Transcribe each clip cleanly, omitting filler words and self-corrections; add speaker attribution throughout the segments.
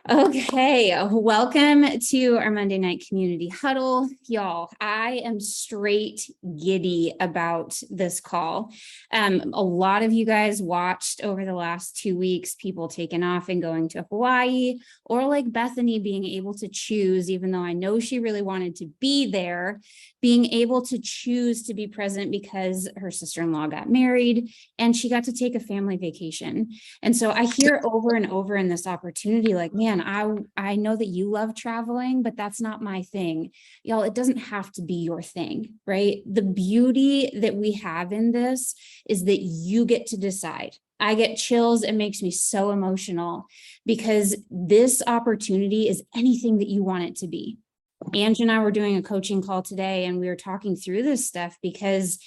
Speaker 1: Okay, welcome to our Monday night community huddle. Y'all, I am straight giddy about this call. A lot of you guys watched over the last 2 weeks, people taking off and going to Hawaii, or like Bethany being able to choose, even though I know she really wanted to be there, being able to choose to be present because her sister-in-law got married and she got to take a family vacation. And so I hear over and over in this opportunity, like, man, I know that you love traveling, but that's not my thing. Y'all, it doesn't have to be your thing, right? The beauty that we have in this is that you get to decide. I get chills. It makes me so emotional because this opportunity is anything that you want it to be. Ange and I were doing a coaching call today and we were talking through this stuff because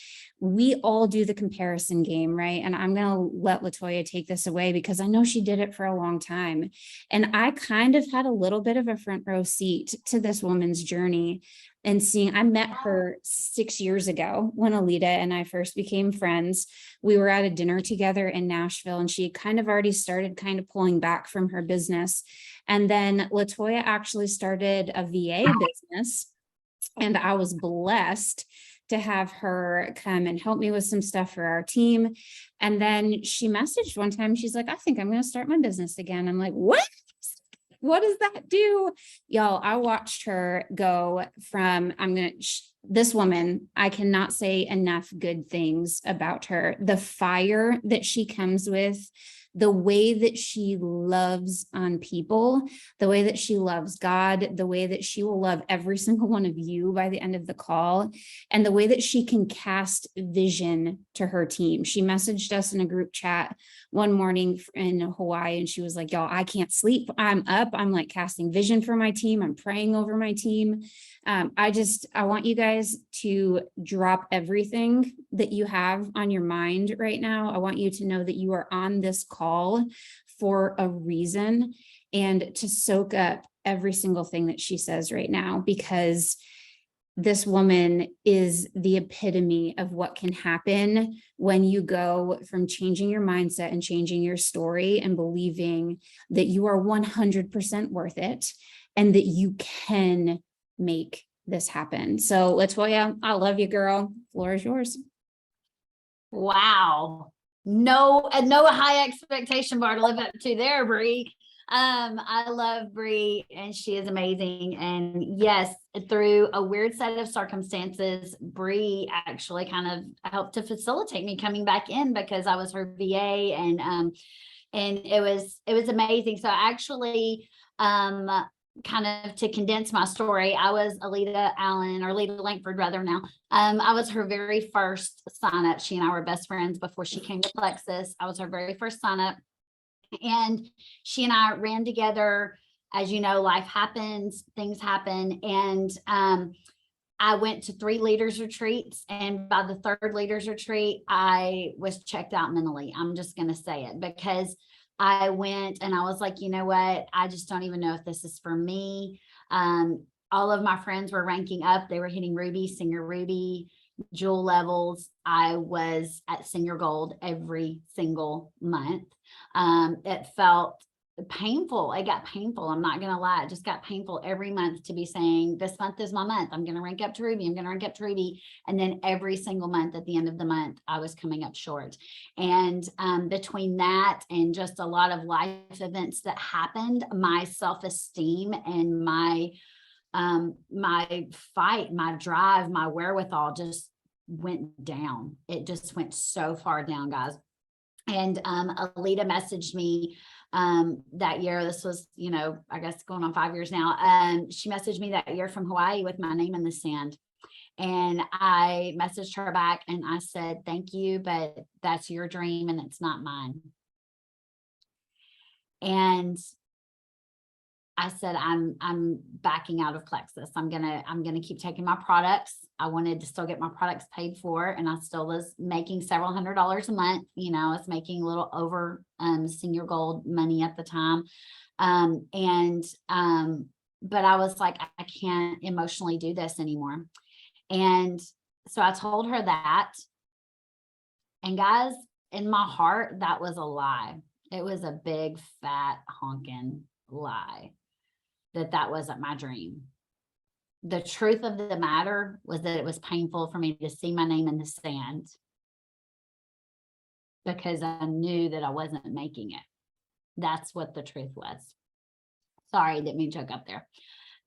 Speaker 1: we all do the comparison game, right? And I'm going to let Latoya take this away because I know she did it for a long time. And I kind of had a little bit of a front row seat to this woman's journey and seeing, I met her 6 years ago when Alita and I first became friends. We were at a dinner together in Nashville and she kind of already started kind of pulling back from her business. And then Latoya actually started a VA business and I was blessed to have her come and help me with some stuff for our team. And then she messaged one time, she's like, I think I'm going to start my business again. I'm like, what? What does that do? Y'all, I watched her go from, this woman, I cannot say enough good things about her. The fire that she comes with, the way that she loves on people, the way that she loves God, the way that she will love every single one of you by the end of the call, and the way that she can cast vision to her team. She messaged us in a group chat one morning in Hawaii, and she was like, y'all, I can't sleep. I'm up. I'm like casting vision for my team. I'm praying over my team. I want you guys to drop everything that you have on your mind right now. I want you to know that you are on this call for a reason and to soak up every single thing that she says right now, because this woman is the epitome of what can happen when you go from changing your mindset and changing your story and believing that you are 100% worth it and that you can make this happen. So Latoya, I love you, girl. Floor is yours.
Speaker 2: Wow. No high expectation bar to live up to there, Bree. I love Bree and she is amazing. And yes, through a weird set of circumstances, Bree actually kind of helped to facilitate me coming back in because I was her VA and it was amazing. So actually, kind of to condense my story, I was Alita Allen, or Alita Langford rather now. I was her very first sign up. She and I were best friends before she came to Plexus. I was her very first sign up. And she and I ran together. As you know, life happens, things happen. And I went to 3 leaders retreats. And by the 3rd leaders retreat, I was checked out mentally. I'm just going to say it because I went and I was like, you know what? I just don't even know if this is for me. All of my friends were ranking up. They were hitting Ruby, Senior Ruby, Jewel levels. I was at Senior Gold every single month. It felt painful. It got painful. I'm not going to lie. It just got painful every month to be saying, this month is my month. I'm going to rank up to Ruby. I'm going to rank up to Ruby. And then every single month at the end of the month, I was coming up short. And between that and just a lot of life events that happened, my self-esteem and my fight, my drive, my wherewithal just went down. It just went so far down, guys. And Alita messaged me that year. This was, I guess going on 5 years now. She messaged me that year from Hawaii with my name in the sand. And I messaged her back and I said, thank you, but that's your dream and it's not mine. And I said, I'm backing out of Plexus. I'm gonna keep taking my products. I wanted to still get my products paid for, and I still was making several $100s a month. I was making a little over Senior Gold money at the time. But I was like, I can't emotionally do this anymore. And so I told her that. And guys, in my heart, that was a lie. It was a big, fat, honking lie that that wasn't my dream. The truth of the matter was that it was painful for me to see my name in the sand because I knew that I wasn't making it. That's what the truth was. Sorry, didn't mean to choke up there.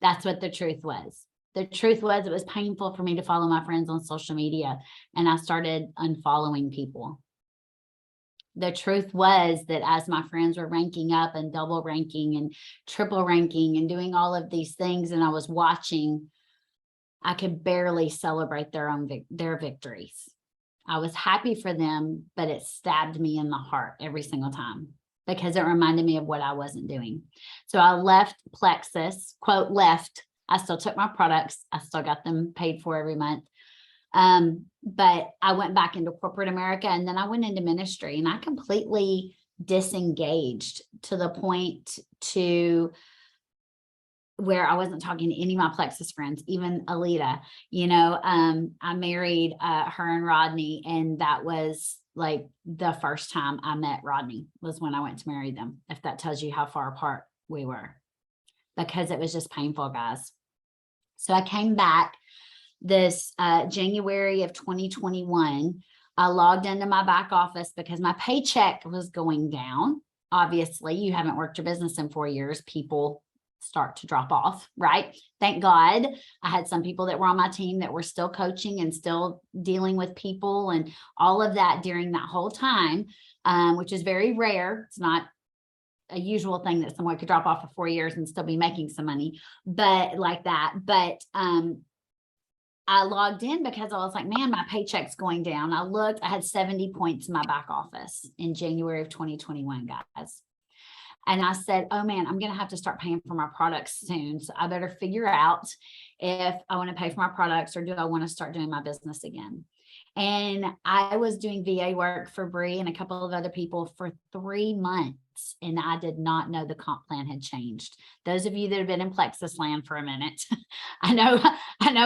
Speaker 2: That's what the truth was. The truth was it was painful for me to follow my friends on social media, and I started unfollowing people. The truth was that as my friends were ranking up and double ranking and triple ranking and doing all of these things, and I was watching, I could barely celebrate their victories. I was happy for them, but it stabbed me in the heart every single time because it reminded me of what I wasn't doing. So I left Plexus, quote, left. I still took my products. I still got them paid for every month. But I went back into corporate America, and then I went into ministry, and I completely disengaged to the point to where I wasn't talking to any of my Plexus friends, even Alita. I married her and Rodney, and that was like the first time I met Rodney was when I went to marry them, if that tells you how far apart we were, because it was just painful, guys. So I came back this January of 2021. I logged into my back office because my paycheck was going down. Obviously, you haven't worked your business in 4 years, people start to drop off, right? Thank God I had some people that were on my team that were still coaching and still dealing with people and all of that during that whole time, which is very rare. It's not a usual thing that someone could drop off for 4 years and still be making some money, but like that. But I logged in because I was like, man, my paycheck's going down. I looked, I had 70 points in my back office in January of 2021, guys. And I said, oh man, I'm going to have to start paying for my products soon. So I better figure out if I want to pay for my products or do I want to start doing my business again. And I was doing VA work for Bree and a couple of other people for 3 months. And I did not know the comp plan had changed. Those of you that have been in Plexus land for a minute, I know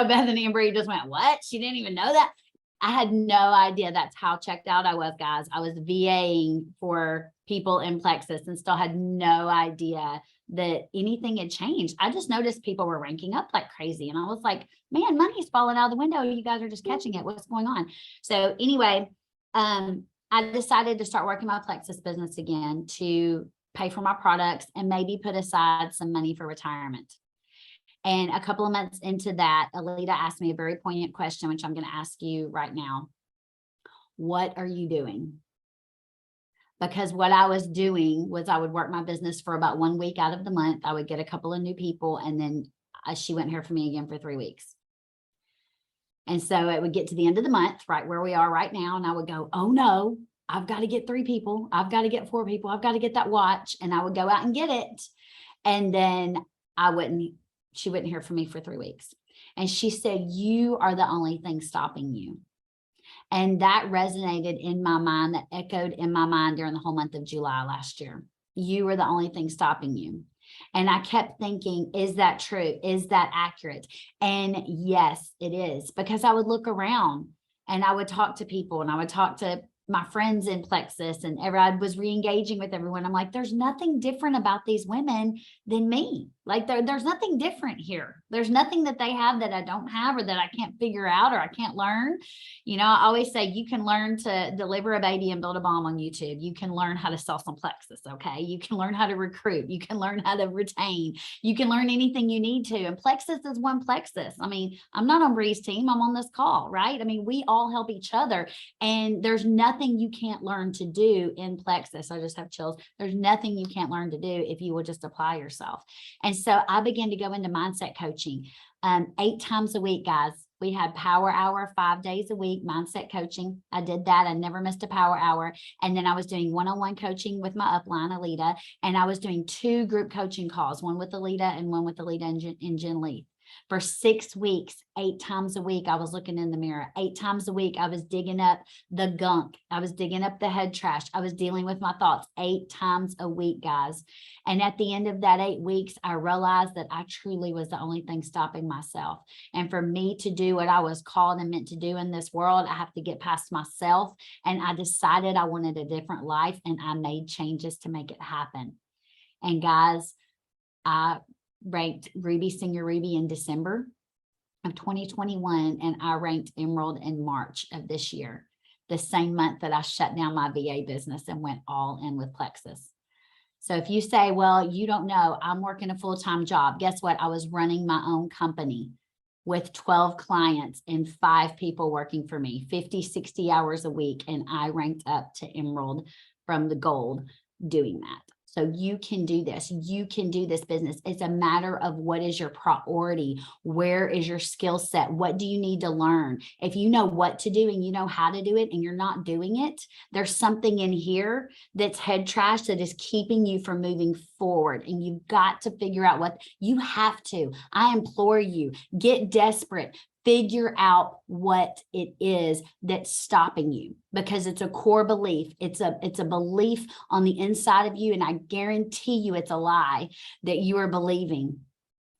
Speaker 2: Bethany and Bree just went, what? She didn't even know that. I had no idea that's how checked out I was, guys. I was VAing for people in Plexus and still had no idea that anything had changed. I just noticed people were ranking up like crazy. And I was like, man, money's falling out of the window. You guys are just catching it. What's going on? So anyway, I decided to start working my Plexus business again to pay for my products and maybe put aside some money for retirement. And a couple of months into that, Alita asked me a very poignant question, which I'm going to ask you right now. What are you doing? Because what I was doing was I would work my business for about 1 week out of the month. I would get a couple of new people, and then she wouldn't hear from me again for 3 weeks. And so it would get to the end of the month, right where we are right now. And I would go, oh no, I've got to get 3 people. I've got to get 4 people. I've got to get that watch. And I would go out and get it. And then she wouldn't hear from me for 3 weeks. And she said, you are the only thing stopping you. And that resonated in my mind, that echoed in my mind during the whole month of July last year. You were the only thing stopping you. And I kept thinking, is that true? Is that accurate? And yes, it is, because I would look around and I would talk to people and I would talk to my friends in Plexus, and I was re-engaging with everyone. I'm like, there's nothing different about these women than me. Like there's nothing different here. There's nothing that they have that I don't have or that I can't figure out or I can't learn. I always say you can learn to deliver a baby and build a bomb on YouTube. You can learn how to sell some Plexus. Okay. You can learn how to recruit. You can learn how to retain. You can learn anything you need to. And Plexus is one Plexus. I mean, I'm not on Bree's team. I'm on this call, right? I mean, we all help each other, and there's nothing you can't learn to do in Plexus. I just have chills. There's nothing you can't learn to do if you will just apply yourself. And so I began to go into mindset coaching 8 times a week, guys. We had power hour 5 days a week, mindset coaching. I did that. I never missed a power hour. And then I was doing one-on-one coaching with my upline, Alita. And I was doing 2 group coaching calls, one with Alita and one with Alita and Jen Lee. For 6 weeks, 8 times a week, I was looking in the mirror. 8 times a week, I was digging up the gunk. I was digging up the head trash. I was dealing with my thoughts 8 times a week, guys. And at the end of that 8 weeks, I realized that I truly was the only thing stopping myself. And for me to do what I was called and meant to do in this world, I have to get past myself. And I decided I wanted a different life, and I made changes to make it happen. And guys, I ranked Ruby, Senior Ruby in December of 2021, and I ranked Emerald in March of this year, the same month that I shut down my VA business and went all in with Plexus. So if you say, well, you don't know, I'm working a full-time job. Guess what? I was running my own company with 12 clients and 5 people working for me, 50, 60 hours a week. And I ranked up to Emerald from the gold doing that. So you can do this. You can do this business. It's a matter of what is your priority? Where is your skill set? What do you need to learn? If you know what to do and you know how to do it and you're not doing it, there's something in here that's head trash that is keeping you from moving forward. And you've got to figure out what you have to. I implore you, get desperate. Figure out what it is that's stopping you, because it's a core belief. It's a belief on the inside of you. And I guarantee you it's a lie that you are believing.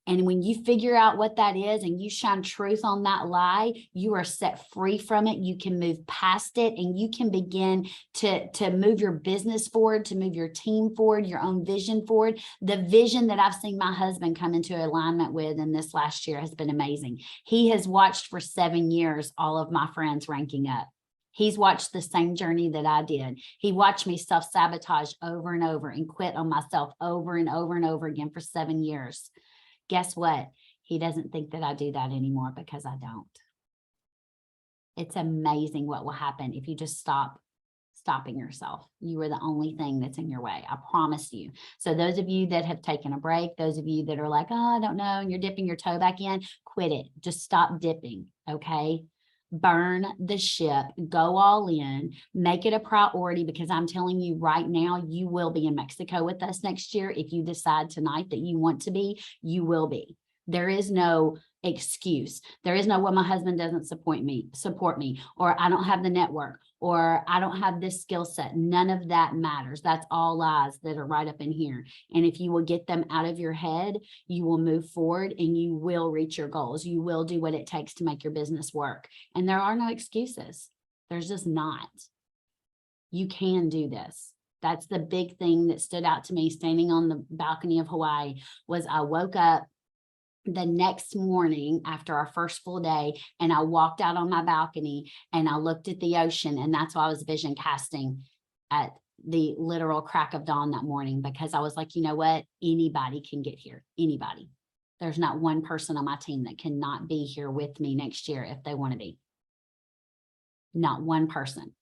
Speaker 2: And when you figure out what that is and you shine truth on that lie, you are set free from it. You can move past it and you can begin to move your business forward, to move your team forward, your own vision forward. The vision that I've seen my husband come into alignment with in this last year has been amazing. He has watched for 7 years all of my friends ranking up. He's watched the same journey that I did. He watched me self-sabotage over and over and quit on myself over and over and over again for 7 years. Guess what? He doesn't think that I do that anymore because I don't. It's amazing what will happen if you just stopping yourself. You are the only thing that's in your way. I promise you. So those of you that have taken a break, those of you that are like, oh, I don't know, and you're dipping your toe back in, quit it. Just stop dipping. Okay. Burn the ship, go all in, make it a priority, because I'm telling you right now, you will be in Mexico with us next year. If you decide tonight that you want to be, you will be. There is no excuse. There is no, well, my husband doesn't support me, or I don't have the network, or I don't have this skill set. None of that matters. That's all lies that are right up in here. And if you will get them out of your head, you will move forward and you will reach your goals. You will do what it takes to make your business work. And there are no excuses. There's just not. You can do this. That's the big thing that stood out to me standing on the balcony of Hawaii. Was I woke up the next morning after our first full day, and I walked out on my balcony and I looked at the ocean, and that's why I was vision casting at the literal crack of dawn that morning, because I was like, you know what? Anybody can get here. Anybody. There's not one person on my team that cannot be here with me next year if they want to be. Not one person.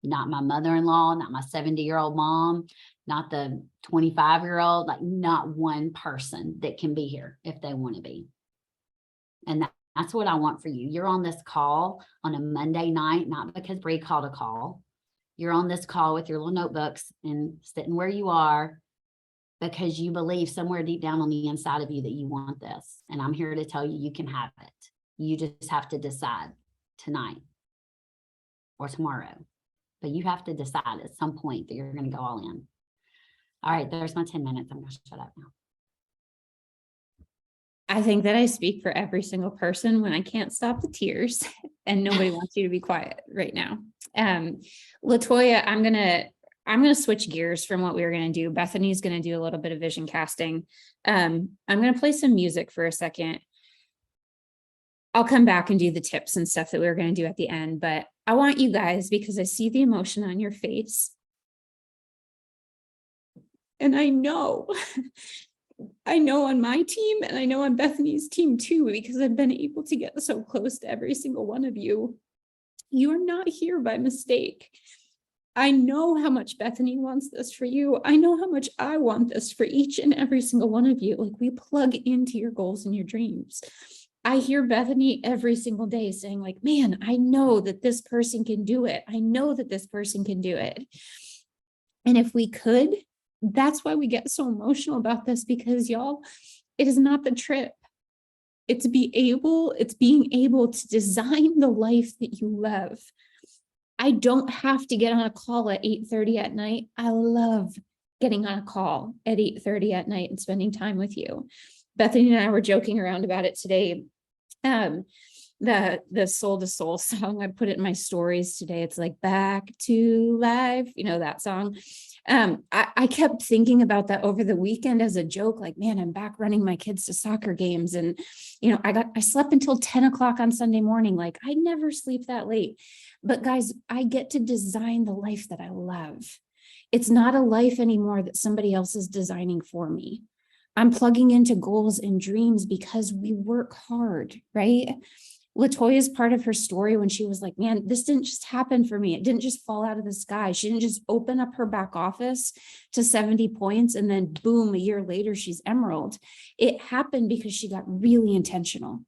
Speaker 2: Not my mother-in-law, not my 70-year-old mom, not the 25-year-old, like not one person that can be here if they want to be. And that's what I want for you. You're on this call on a Monday night, not because Bree called a call. You're on this call with your little notebooks and sitting where you are because you believe somewhere deep down on the inside of you that you want this. And I'm here to tell you, you can have it. You just have to decide tonight or tomorrow. But you have to decide at some point that you're going to go all in. All right, there's my 10 minutes. I'm going to shut up now.
Speaker 1: I think that I speak for every single person when I can't stop the tears and nobody wants you to be quiet right now. Latoya, I'm going to switch gears from what we were going to do. Bethany's going to do a little bit of vision casting. I'm going to play some music for a second. I'll come back and do the tips and stuff that we were going to do at the end, but I want you guys, because I see the emotion on your face. And I know on my team, and I know on Bethany's team too, because I've been able to get so close to every single one of you. You are not here by mistake. I know how much Bethany wants this for you. I know how much I want this for each and every single one of you. Like, we plug into your goals and your dreams. I hear Bethany every single day saying, like, man, I know that this person can do it. I know that this person can do it. And if we could, that's why we get so emotional about this, because y'all, it is not the trip. It's being able to design the life that you love. I don't have to get on a call at 8:30 at night. I love getting on a call at 8:30 at night and spending time with you. Bethany and I were joking around about it today. The Soul to Soul song, I put it in my stories today. It's like Back to Life, you know, that song. I kept thinking about that over the weekend as a joke, like, man, I'm back running my kids to soccer games. And, I slept until 10 o'clock on Sunday morning. Like, I never sleep that late. But guys, I get to design the life that I love. It's not a life anymore that somebody else is designing for me. I'm plugging into goals and dreams because we work hard, right? Latoya's part of her story when she was like, man, this didn't just happen for me. It didn't just fall out of the sky. She didn't just open up her back office to 70 points and then boom, a year later, she's emerald. It happened because she got really intentional.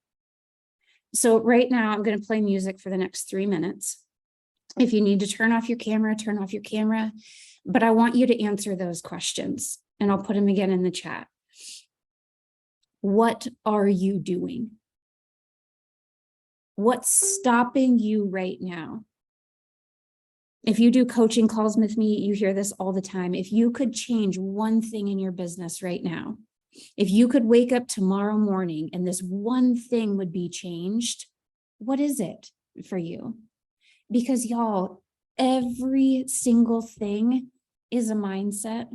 Speaker 1: So right now I'm going to play music for the next 3 minutes. If you need to turn off your camera, turn off your camera. But I want you to answer those questions and I'll put them again in the chat. What are you doing? What's stopping you right now? If you do coaching calls with me, you hear this all the time. If you could change one thing in your business right now, if you could wake up tomorrow morning and this one thing would be changed, what is it for you? Because y'all, every single thing is a mindset.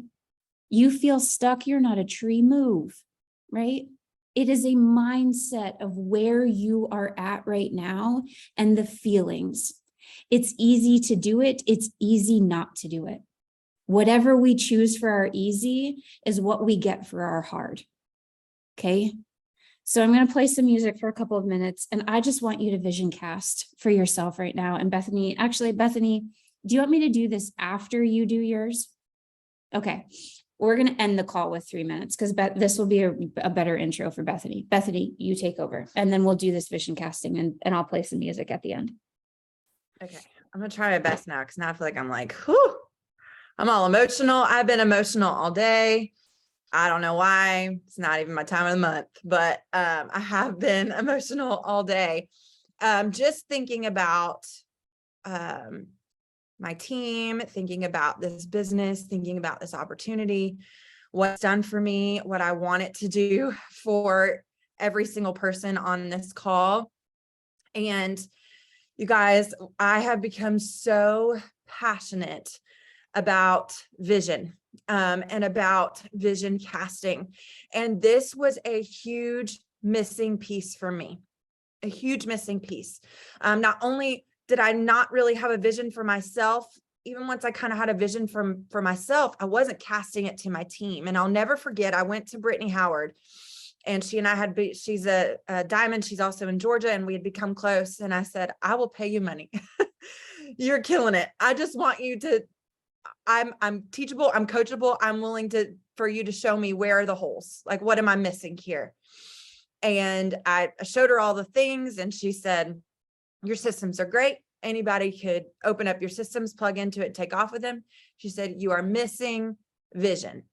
Speaker 1: You feel stuck, you're not a tree, move, right? It is a mindset of where you are at right now and the feelings. It's easy to do it. It's easy not to do it. Whatever we choose for our easy is what we get for our hard. Okay. So I'm going to play some music for a couple of minutes and I just want you to vision cast for yourself right now. And Bethany, do you want me to do this after you do yours? Okay. We're going to end the call with 3 minutes because this will be a better intro for Bethany. Bethany, you take over and then we'll do this vision casting and I'll play some music at the end.
Speaker 3: Okay. I'm going to try my best now because now I feel like I'm like, whew, I'm all emotional. I've been emotional all day. I don't know why. It's not even my time of the month, but I have been emotional all day. Just thinking about my team, thinking about this business, thinking about this opportunity, what's done for me, what I want it to do for every single person on this call. And you guys, I have become so passionate about vision and about vision casting. And this was a huge missing piece for me, a huge missing piece. Not only did I not really have a vision for myself, even once I kind of had a vision for myself, I wasn't casting it to my team. And I'll never forget, I went to Brittany Howard and she and I she's a diamond. She's also in Georgia and we had become close. And I said, I will pay you money. You're killing it. I just want you to, I'm teachable. I'm coachable. I'm willing for you to show me where are the holes. Like, what am I missing here? And I showed her all the things and she said, your systems are great. Anybody could open up your systems, plug into it, take off with them. She said, you are missing vision.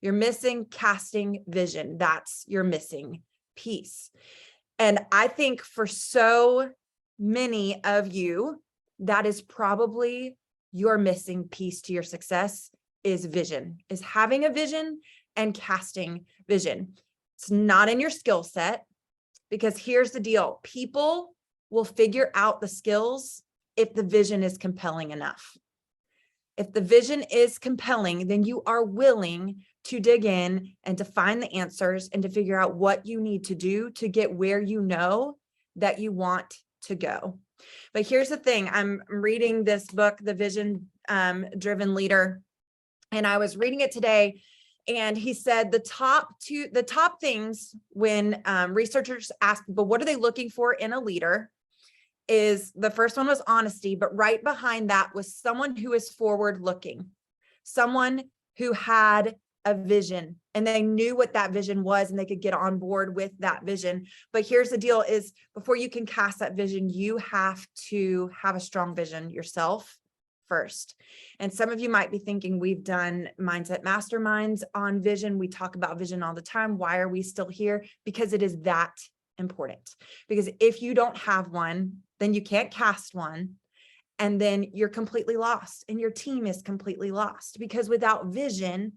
Speaker 3: You're missing casting vision. That's your missing piece. And I think for so many of you, that is probably your missing piece to your success is vision, is having a vision and casting vision. It's not in your skill set because here's the deal. People will figure out the skills if the vision is compelling enough. If the vision is compelling, then you are willing to dig in and to find the answers and to figure out what you need to do to get where you know that you want to go. But here's the thing. I'm reading this book, The Vision Driven Leader, and I was reading it today. And he said the top things when researchers ask people, what are they looking for in a leader? Is the first one was honesty, but right behind that was someone who is forward looking, someone who had a vision and they knew what that vision was and they could get on board with that vision. But here's the deal is before you can cast that vision, you have to have a strong vision yourself first. And some of you might be thinking we've done mindset masterminds on vision. We talk about vision all the time. Why are we still here? Because it is that important. Because if you don't have one, then you can't cast one. And then you're completely lost and your team is completely lost because without vision,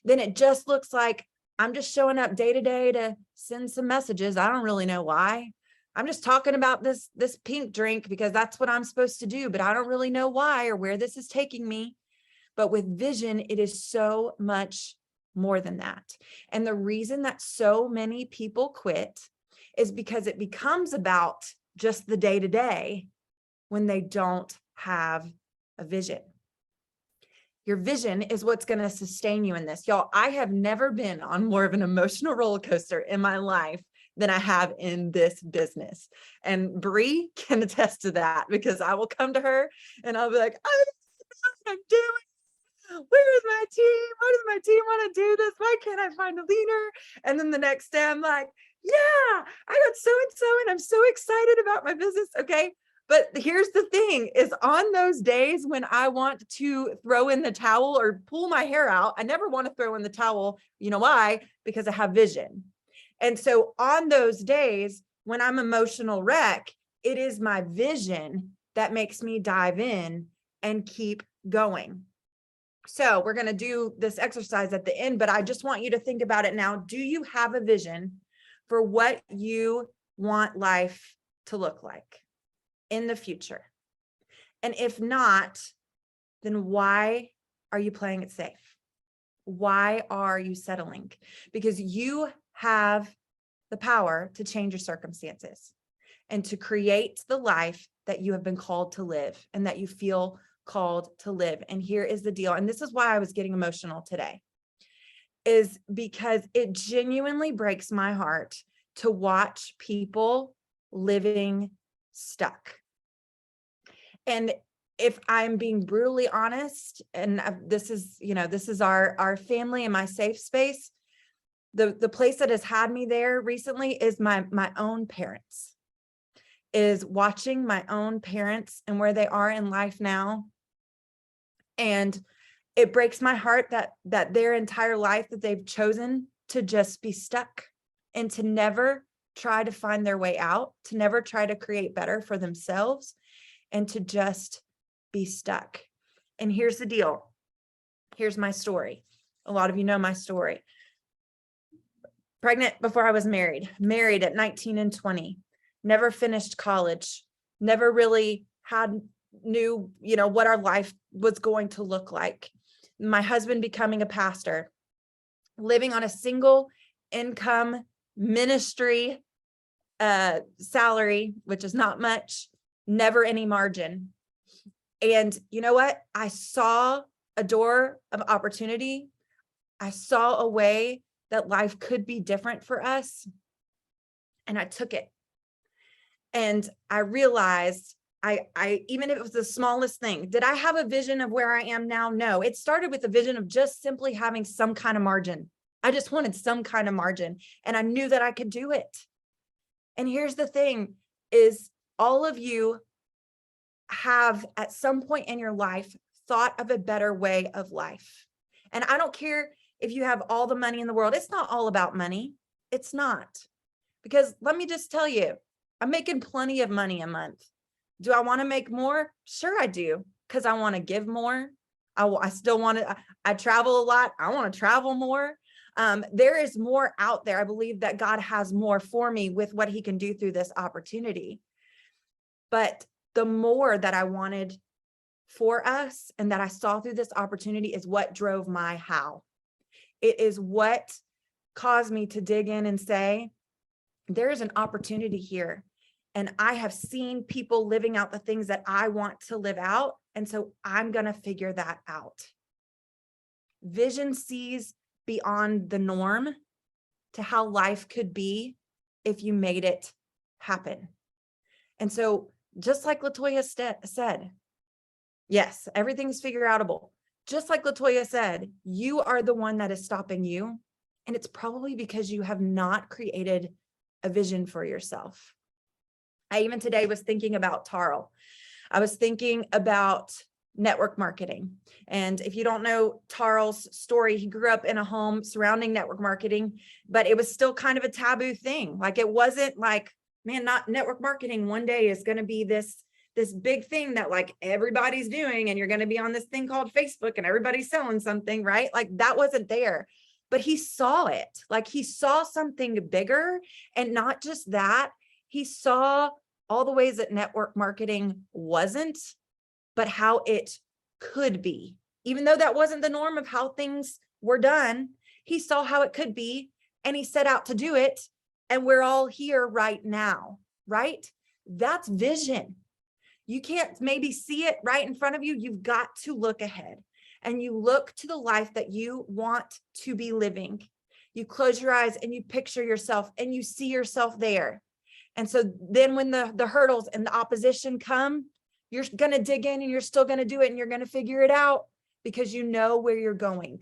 Speaker 3: then it just looks like I'm just showing up day to day to send some messages. I don't really know why. I'm just talking about this pink drink because that's what I'm supposed to do, but I don't really know why or where this is taking me. But with vision, it is so much more than that. And the reason that so many people quit is because it becomes about just the day-to-day when they don't have a vision. Your vision is what's going to sustain you in this. Y'all, I have never been on more of an emotional roller coaster in my life than I have in this business. And Bree can attest to that, because I will come to her and I'll be like, I don't know what I'm doing. Where is my team? Why does my team want to do this? Why can't I find a leader? And then the next day I'm like, yeah, I got so-and-so and I'm so excited about my business. Okay. But here's the thing is, on those days when I want to throw in the towel or pull my hair out, I never want to throw in the towel. You know why? Because I have vision. And so on those days when I'm emotional wreck, it is my vision that makes me dive in and keep going. So we're going to do this exercise at the end, but I just want you to think about it now. Do you have a vision for what you want life to look like in the future? And if not, then why are you playing it safe? Why are you settling? Because you have the power to change your circumstances and to create the life that you have been called to live and that you feel called to live. And here is the deal. And this is why I was getting emotional today, is because it genuinely breaks my heart to watch people living stuck. And if I'm being brutally honest, and this is our family and my safe space, the place that has had me there recently is my own parents, is watching my own parents and where they are in life now. And it breaks my heart that their entire life that they've chosen to just be stuck and to never try to find their way out, to never try to create better for themselves, and to just be stuck. And here's the deal. Here's my story. A lot of you know my story. Pregnant before I was married at 19 and 20, never finished college, never really knew, what our life was going to look like. My husband becoming a pastor, living on a single income ministry salary, which is not much, never any margin. And you know what? I saw a door of opportunity. I saw a way that life could be different for us. And I took it. And I realized I even if it was the smallest thing, did I have a vision of where I am now? No, it started with a vision of just simply having some kind of margin. I just wanted some kind of margin, and I knew that I could do it. And here's the thing is, all of you have at some point in your life thought of a better way of life. And I don't care if you have all the money in the world. It's not all about money. It's not. Because let me just tell you, I'm making plenty of money a month. Do I want to make more? Sure I do, because I want to give more. I still want to, I travel a lot. I want to travel more. There is more out there. I believe that God has more for me with what he can do through this opportunity. But the more that I wanted for us and that I saw through this opportunity is what drove my how. It is what caused me to dig in and say, there's an opportunity here. And I have seen people living out the things that I want to live out. And so I'm going to figure that out. Vision sees beyond the norm to how life could be if you made it happen. And so just like Latoya said, yes, everything's figure outable. Just like Latoya said, you are the one that is stopping you. And it's probably because you have not created a vision for yourself. I even today was thinking about Tarl. I was thinking about network marketing. And if you don't know Tarl's story, he grew up in a home surrounding network marketing, but it was still kind of a taboo thing. Like, it wasn't like, man, not network marketing one day is going to be this big thing that like everybody's doing, and you're going to be on this thing called Facebook and everybody's selling something, right? Like, that wasn't there. But he saw it. Like, he saw something bigger. And not just that, he saw all the ways that network marketing wasn't, but how it could be Even though that wasn't the norm of how things were done, he saw how it could be and he set out to do it. And we're all here right now, right? That's vision. You can't maybe see it right in front of you. You've got to look ahead and you look to the life that you want to be living. You close your eyes and you picture yourself and you see yourself there. And so then when the hurdles and the opposition come, you're going to dig in and you're still going to do it and you're going to figure it out because you know where you're going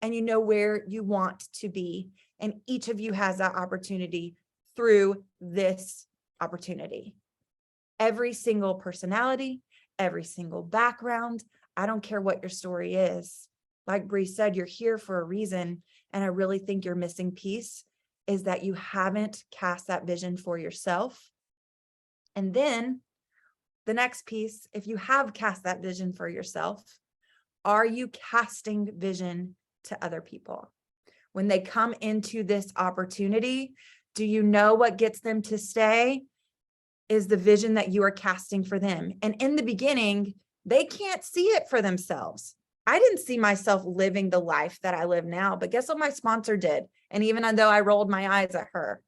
Speaker 3: and you know where you want to be. And each of you has that opportunity through this opportunity. Every single personality, every single background. I don't care what your story is. Like Bree said, you're here for a reason. And I really think your missing piece is that you haven't cast that vision for yourself. And then the next piece, if you have cast that vision for yourself, are you casting vision to other people? When they come into this opportunity, do you know what gets them to stay? Is the vision that you are casting for them. And in the beginning, they can't see it for themselves. I didn't see myself living the life that I live now, but guess what my sponsor did? And even though I rolled my eyes at her,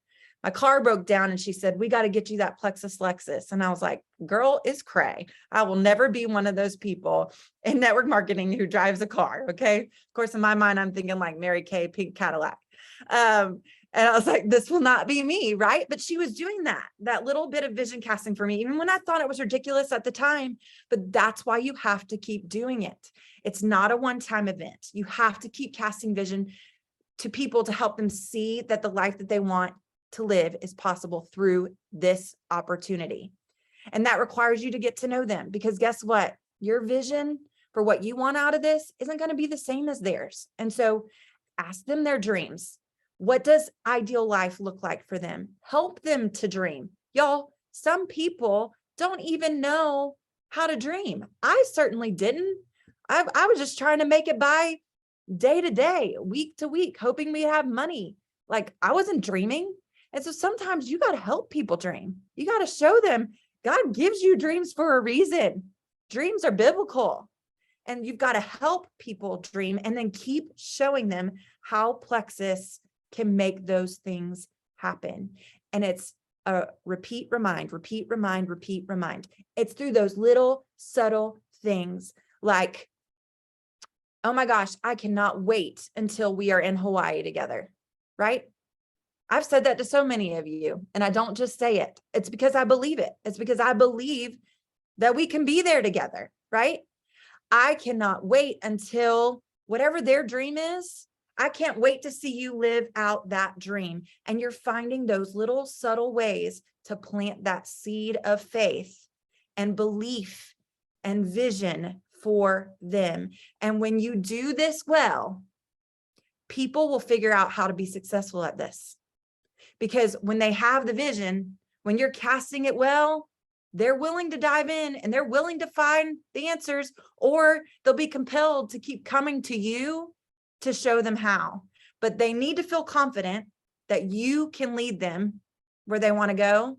Speaker 3: my car broke down and she said, we got to get you that Plexus Lexus. And I was like, girl, it's cray. I will never be one of those people in network marketing who drives a car. Okay. Of course, in my mind, I'm thinking like Mary Kay, pink Cadillac. And I was like, this will not be me, right? But she was doing that little bit of vision casting for me, even when I thought it was ridiculous at the time. But that's why you have to keep doing it. It's not a one-time event. You have to keep casting vision to people to help them see that the life that they want to live is possible through this opportunity. And that requires you to get to know them, because guess what? Your vision for what you want out of this isn't going to be the same as theirs. And so ask them their dreams. What does ideal life look like for them? Help them to dream. Y'all, some people don't even know how to dream. I certainly didn't. I was just trying to make it by day to day, week to week, hoping we have money. Like I wasn't dreaming. And so sometimes you got to help people dream. You got to show them God gives you dreams for a reason. Dreams are biblical. And you've got to help people dream and then keep showing them how Plexus can make those things happen. And it's a repeat, remind, repeat, remind, repeat, remind. It's through those little subtle things like, oh my gosh, I cannot wait until we are in Hawaii together, right? I've said that to so many of you, and I don't just say it. It's because I believe it. It's because I believe that we can be there together, right? I cannot wait until whatever their dream is. I can't wait to see you live out that dream. And you're finding those little subtle ways to plant that seed of faith and belief and vision for them. And when you do this well, people will figure out how to be successful at this. Because when they have the vision, when you're casting it well, they're willing to dive in and they're willing to find the answers, or they'll be compelled to keep coming to you to show them how. But they need to feel confident that you can lead them where they want to go.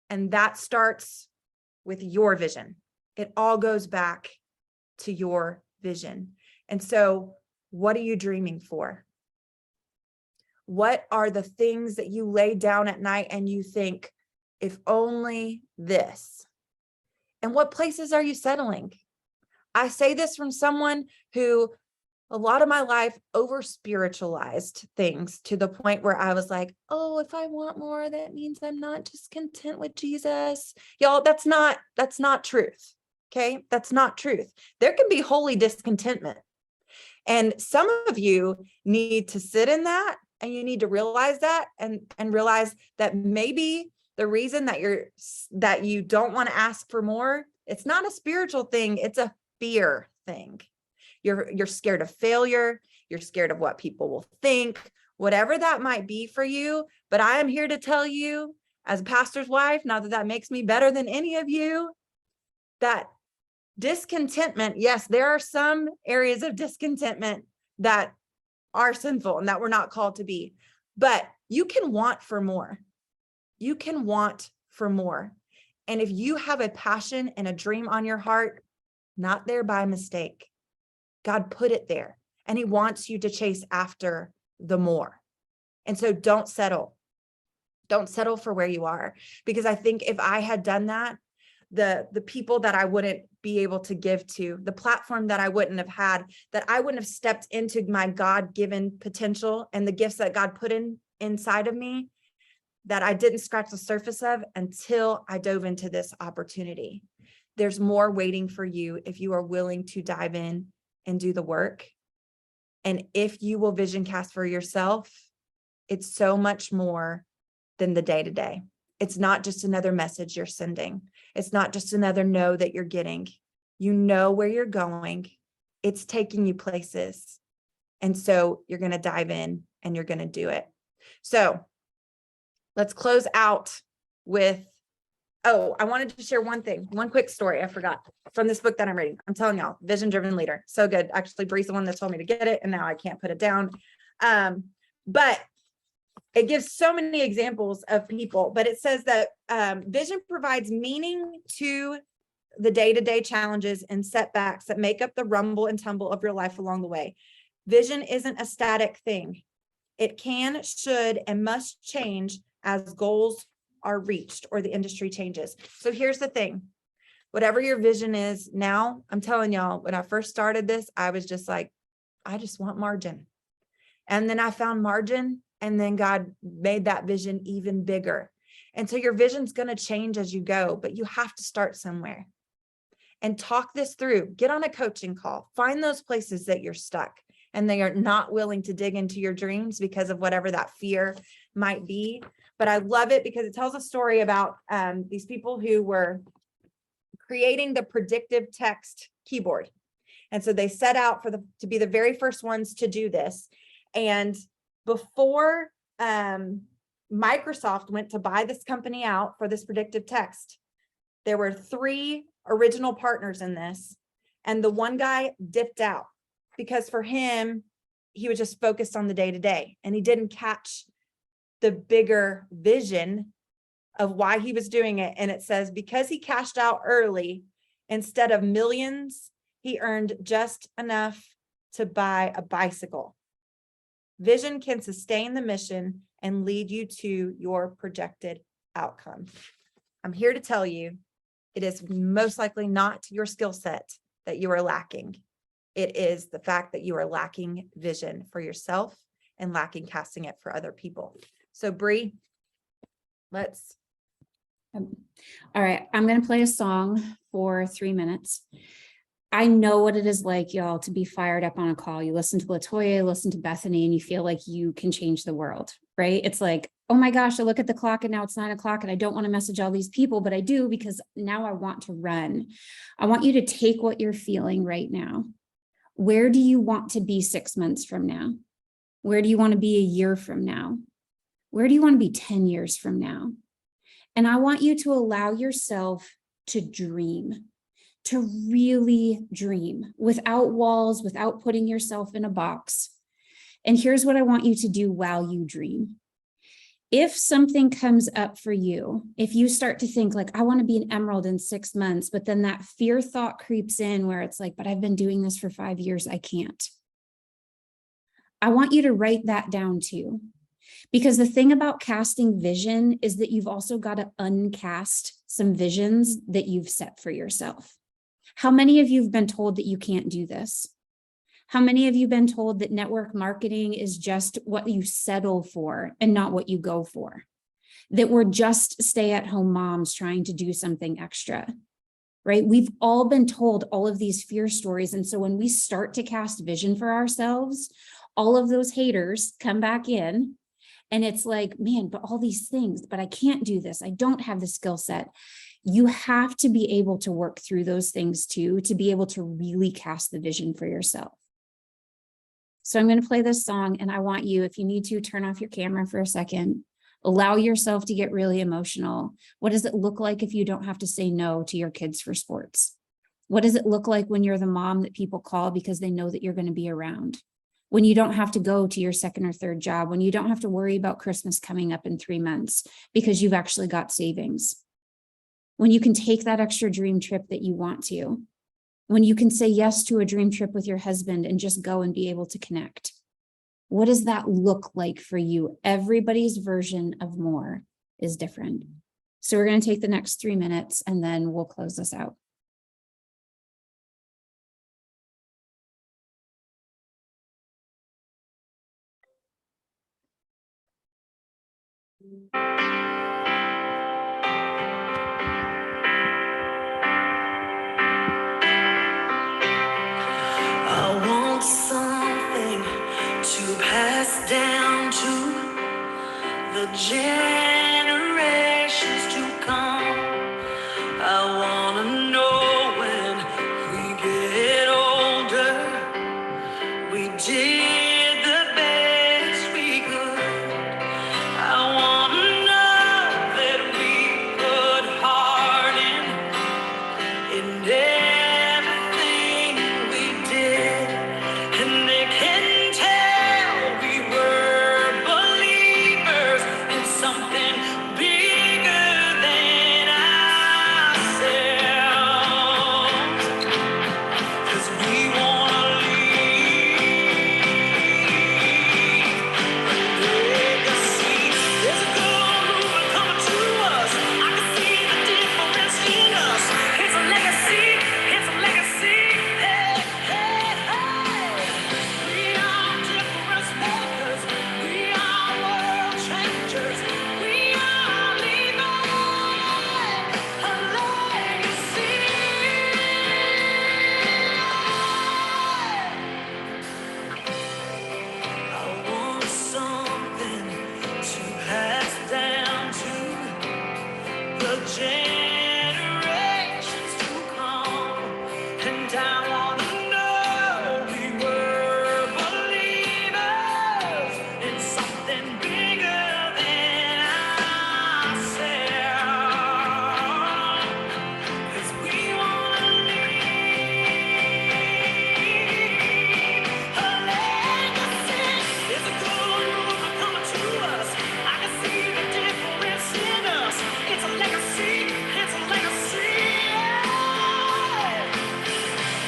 Speaker 3: And that starts with your vision. It all goes back to your vision. And so, what are you dreaming for? What are the things that you lay down at night and you think, if only this? And what places are you settling? I say this from someone who a lot of my life over spiritualized things to the point where I was like, oh, if I want more, that means I'm not just content with Jesus. Y'all, that's not truth. Okay. That's not truth. There can be holy discontentment. And some of you need to sit in that, and you need to realize that and realize that maybe the reason that you don't want to ask for more, it's not a spiritual thing, it's a fear thing. You're scared of failure, you're scared of what people will think, whatever that might be for you. But I am here to tell you, as a pastor's wife, not that that makes me better than any of you, that discontentment, yes, there are some areas of discontentment that are sinful and that we're not called to be, but you can want for more. You can want for more. And if you have a passion and a dream on your heart, not there by mistake. God put it there, and he wants you to chase after the more. And so don't settle. Don't settle for where you are, because I think if I had done that, the people that I wouldn't be able to give to, the platform that I wouldn't have had, that I wouldn't have stepped into my God-given potential and the gifts that God put inside of me, that I didn't scratch the surface of until I dove into this opportunity. There's more waiting for you if you are willing to dive in and do the work. And if you will vision cast for yourself, it's so much more than the day-to-day. It's not just another message you're sending. It's not just another no that you're getting. You know where you're going. It's taking you places. And so you're going to dive in and you're going to do it. So let's close out with, I wanted to share one thing, one quick story I forgot from this book that I'm reading. I'm telling y'all, Vision Driven Leader. So good. Actually, Bree's the one that told me to get it, and now I can't put it down. But it gives so many examples of people, but it says that vision provides meaning to the day-to-day challenges and setbacks that make up the rumble and tumble of your life along the way. Vision isn't a static thing. It can, should, and must change as goals are reached or the industry changes. So here's the thing. Whatever your vision is now, I'm telling y'all, when I first started this, I was just like, I just want margin. And then I found margin. And then God made that vision even bigger. And so your vision's going to change as you go, but you have to start somewhere and talk this through. Get on a coaching call, find those places that you're stuck and they are not willing to dig into your dreams because of whatever that fear might be. But I love it because it tells a story about these people who were creating the predictive text keyboard. And so they set out to be the very first ones to do this. And before Microsoft went to buy this company out for this predictive text, there were 3 original partners in this. And the one guy dipped out because for him, he was just focused on the day-to-day and he didn't catch the bigger vision of why he was doing it. And it says, because he cashed out early, instead of millions, he earned just enough to buy a bicycle. Vision can sustain the mission and lead you to your projected outcome. I'm here to tell you, it is most likely not your skill set that you are lacking. It is the fact that you are lacking vision for yourself and lacking casting it for other people. So Bree, let's.
Speaker 1: All right, I'm going to play a song for 3 minutes. I know what it is like, y'all, to be fired up on a call. You listen to Latoya, listen to Bethany, and you feel like you can change the world, right? It's like, oh my gosh, I look at the clock and now it's 9 o'clock and I don't want to message all these people, but I do because now I want to run. I want you to take what you're feeling right now. Where do you want to be 6 months from now? Where do you want to be a year from now? Where do you want to be 10 years from now? And I want you to allow yourself to dream. To really dream without walls, without putting yourself in a box. And here's what I want you to do while you dream. If something comes up for you, if you start to think like, I want to be an emerald in 6 months, but then that fear thought creeps in where it's like, but I've been doing this for 5 years, I can't. I want you to write that down too. Because the thing about casting vision is that you've also got to uncast some visions that you've set for yourself. How many of you have been told that you can't do this? How many of you have been told that network marketing is just what you settle for and not what you go for? That we're just stay-at-home moms trying to do something extra, right? We've all been told all of these fear stories. And so when we start to cast vision for ourselves, all of those haters come back in and it's like, man, but all these things, but I can't do this. I don't have the skill set. You have to be able to work through those things too, to be able to really cast the vision for yourself. So I'm going to play this song and I want you, if you need to, turn off your camera for a second, allow yourself to get really emotional. What does it look like if you don't have to say no to your kids for sports? What does it look like when you're the mom that people call because they know that you're going to be around? When you don't have to go to your second or third job, when you don't have to worry about Christmas coming up in 3 months because you've actually got savings. When you can take that extra dream trip that you want to, When you can say yes to a dream trip with your husband and just go and be able to connect? What does that look like for you? Everybody's version of more is different. So we're going to take the next 3 minutes and then we'll close this out.
Speaker 4: I want something to pass down to the generations to come. I wanna know when we get older, we did the best we could. I wanna know that we put heart in everything we did, and they can tell we were believers in something bigger than ourselves, 'cause we wanna leave a legacy. There's a good movement coming to us. I can see the difference in us. It's a legacy. It's a legacy. Hey, hey, hey. We are difference makers. We are world changers. We are leaving a legacy. I want something to pass down to the generations to come, and I wanna know we were believers in something bigger than ourselves, 'cause we wanna leave a legacy. There's a good movement coming to us. I can see the difference in us. It's a legacy. It's a legacy.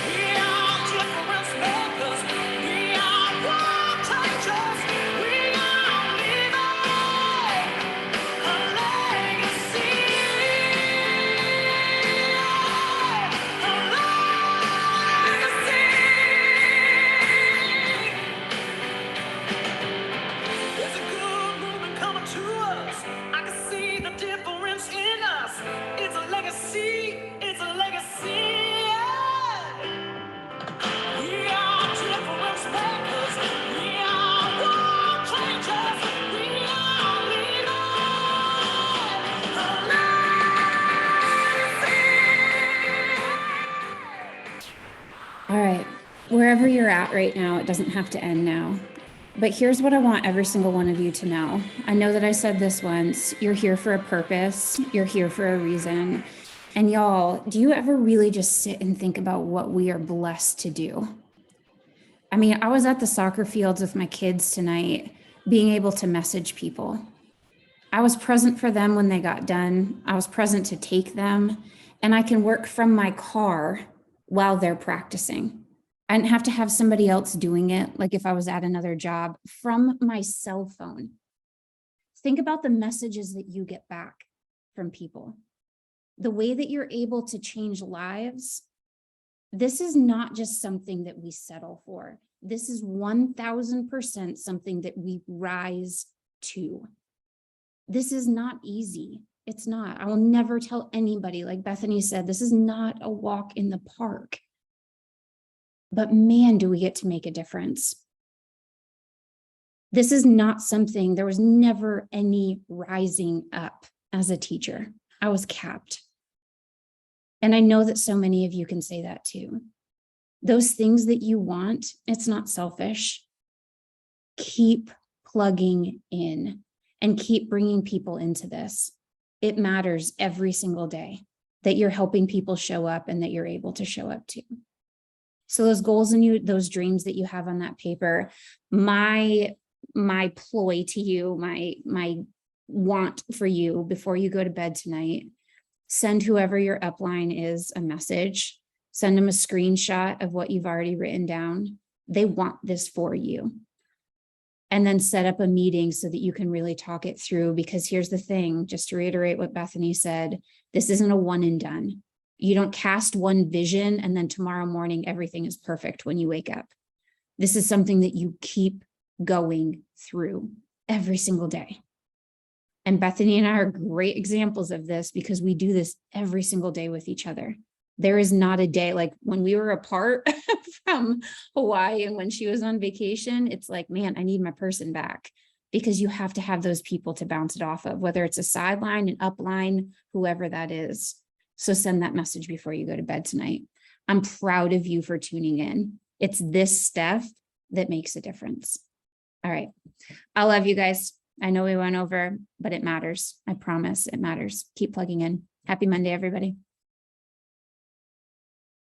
Speaker 4: We are difference makers. We are world changers. We are leaving a legacy. A legacy. There's a good movement coming to us. I can see the difference in us. It's a legacy. It's a legacy. We are difference makers. We are world changers. We are leaving a legacy.
Speaker 1: All right, wherever you're at right now, it doesn't have to end now. But here's what I want every single one of you to know. I know that I said this once, you're here for a purpose, you're here for a reason. And y'all, do you ever really just sit and think about what we are blessed to do? I mean, I was at the soccer fields with my kids tonight, being able to message people. I was present for them when they got done. I was present to take them, and I can work from my car while they're practicing. I didn't have to have somebody else doing it, like if I was at another job, from my cell phone. Think about the messages that you get back from people. The way that you're able to change lives. This is not just something that we settle for. This is 1000% something that we rise to. This is not easy. It's not. I will never tell anybody, like Bethany said, this is not a walk in the park. But man, do we get to make a difference. This is not something, there was never any rising up as a teacher. I was capped. And I know that so many of you can say that too. Those things that you want, it's not selfish. Keep plugging in and keep bringing people into this. It matters every single day that you're helping people show up and that you're able to show up to. So those goals and those dreams that you have on that paper, my ploy to you, my want for you before you go to bed tonight, send whoever your upline is a message Send them a screenshot of what you've already written down. They want this for you. And then set up a meeting so that you can really talk it through, because here's the thing, just to reiterate what Bethany said, this isn't a one and done. You don't cast one vision and then tomorrow morning, everything is perfect when you wake up. This is something that you keep going through every single day. And Bethany and I are great examples of this because we do this every single day with each other. There is not a day, like when we were apart from Hawaii and when she was on vacation, it's like, man, I need my person back, because you have to have those people to bounce it off of, whether it's a sideline, an upline, whoever that is. So send that message before you go to bed tonight. I'm proud of you for tuning in. It's this stuff that makes a difference. All right. I love you guys. I know we went over, but it matters. I promise it matters. Keep plugging in. Happy Monday, everybody.